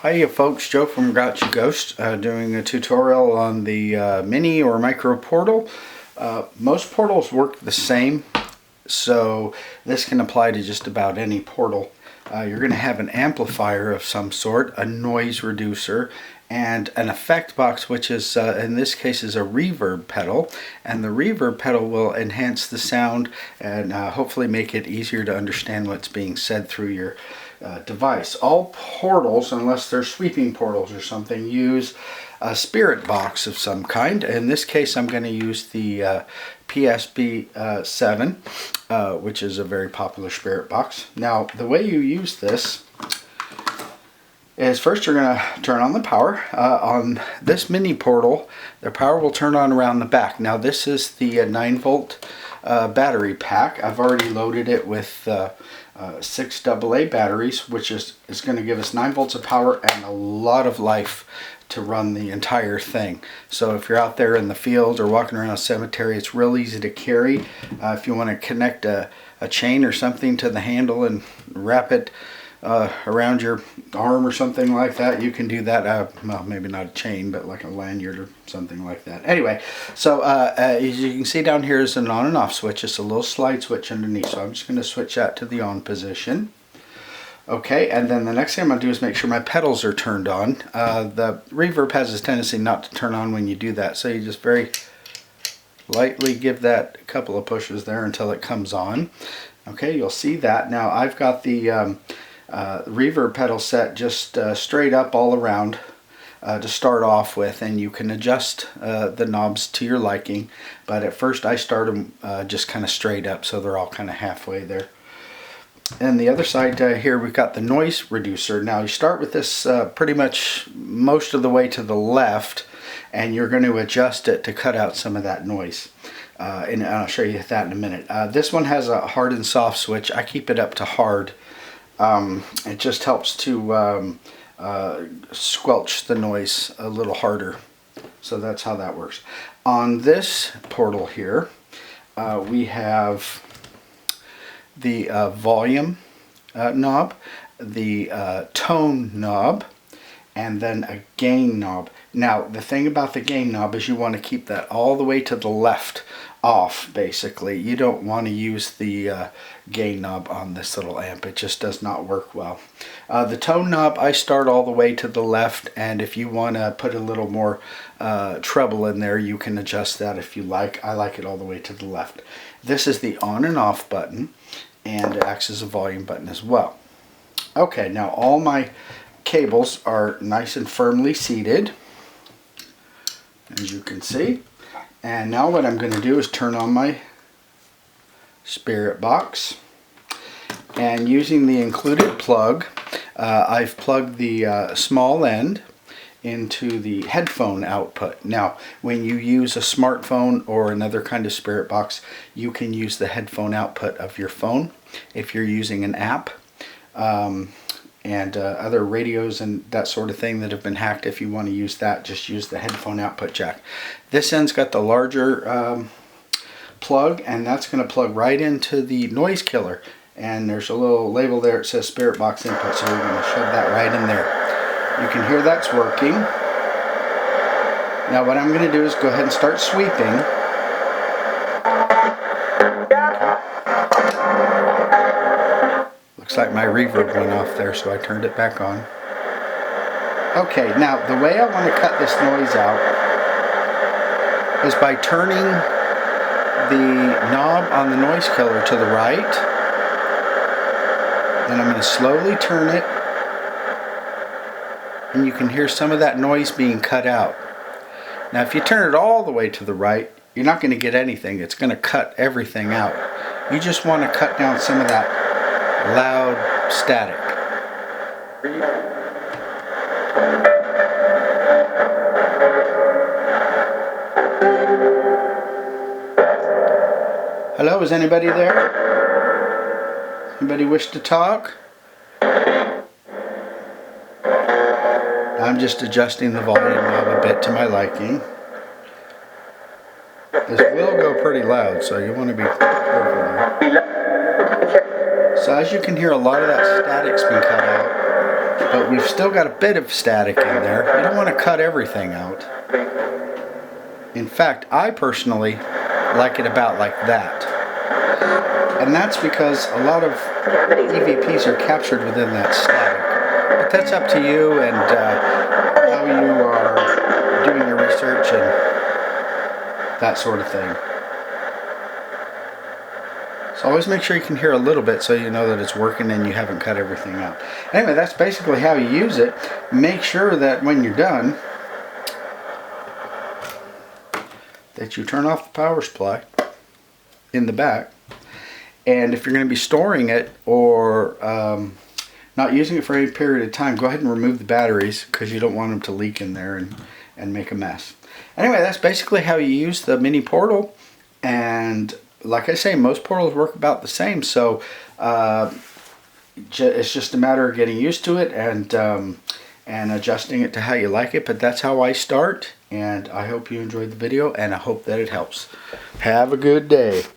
Hiya folks, Joe from Gotcha Ghost doing a tutorial on the mini or micro portal. Most portals work the same, so this can apply to just about any portal. You're going to have an amplifier of some sort, a noise reducer, and an effect box, which is in this case is a reverb pedal, and the reverb pedal will enhance the sound and hopefully make it easier to understand what's being said through your device. All portals, unless they're sweeping portals or something, use a spirit box of some kind. In this case I'm going to use the PSB7, which is a very popular spirit box. Now the way you use this is first you're going to turn on the power. On this mini portal, the power will turn on around the back. Now this is the 9-volt battery pack. I've already loaded it with 6 AA batteries, which is going to give us 9 volts of power and a lot of life to run the entire thing. So if you're out there in the field or walking around a cemetery, it's real easy to carry. If you want to connect a chain or something to the handle and wrap it around your arm or something like that, you can do that. Well, maybe not a chain, but like a lanyard or something like that. Anyway, so as you can see down here is an on and off switch. It's a little slide switch underneath, so I'm just going to switch that to the on position. Okay, and then the next thing I'm going to do is make sure my pedals are turned on. The reverb has this tendency not to turn on when you do that, so you just very lightly give that a couple of pushes there until it comes on. Okay, you'll see that. Now I've got the reverb pedal set just straight up all around to start off with, and you can adjust the knobs to your liking, but at first I start them just kind of straight up, so they're all kind of halfway there. And the other side here we've got the noise reducer. Now you start with this pretty much most of the way to the left, and you're going to adjust it to cut out some of that noise. And I'll show you that in a minute. This one has a hard and soft switch. I keep it up to hard. It just helps to squelch the noise a little harder. So that's how that works. On this portal here, we have the volume knob, the tone knob, and then a gain knob. Now the thing about the gain knob is you want to keep that all the way to the left off, basically. You don't want to use the gain knob on this little amp. It just does not work well. The tone knob I start all the way to the left, and if you want to put a little more treble in there, you can adjust that if you like. I like it all the way to the left. This is the on and off button, and it acts as a volume button as well. Okay, now all my cables are nice and firmly seated, as you can see. And now what I'm going to do is turn on my spirit box, and using the included plug, I've plugged the small end into the headphone output. Now when you use a smartphone or another kind of spirit box, you can use the headphone output of your phone if you're using an app, and other radios and that sort of thing that have been hacked. If you want to use that, just use the headphone output jack. This end's got the larger plug, and that's going to plug right into the noise killer, and there's a little label there that says spirit box input, so we're going to shove that right in there. You can hear that's working. Now what I'm going to do is go ahead and start sweeping. Looks like my reverb went off there, so I turned it back on. Okay, now the way I want to cut this noise out is by turning the knob on the noise killer to the right. Then I'm going to slowly turn it, and you can hear some of that noise being cut out. Now if you turn it all the way to the right, you're not going to get anything. It's going to cut everything out. You just want to cut down some of that loud static. Hello, is anybody there? Anybody wish to talk? I'm just adjusting the volume knob a bit to my liking. This will go pretty loud, so you want to be careful there. So as you can hear, a lot of that static's been cut out. but we've still got a bit of static in there. You don't want to cut everything out. In fact, I personally like it about like that. And that's because a lot of EVPs are captured within that static. But that's up to you and how you are doing your research and that sort of thing. So always make sure you can hear a little bit so you know that it's working and you haven't cut everything out. Anyway, that's basically how you use it. Make sure that when you're done, that you turn off the power supply in the back. And if you're going to be storing it or not using it for any period of time, go ahead and remove the batteries because you don't want them to leak in there and make a mess. Anyway, that's basically how you use the mini portal. And like I say, most portals work about the same. So it's just a matter of getting used to it and adjusting it to how you like it. But that's how I start. And I hope you enjoyed the video and I hope that it helps. Have a good day.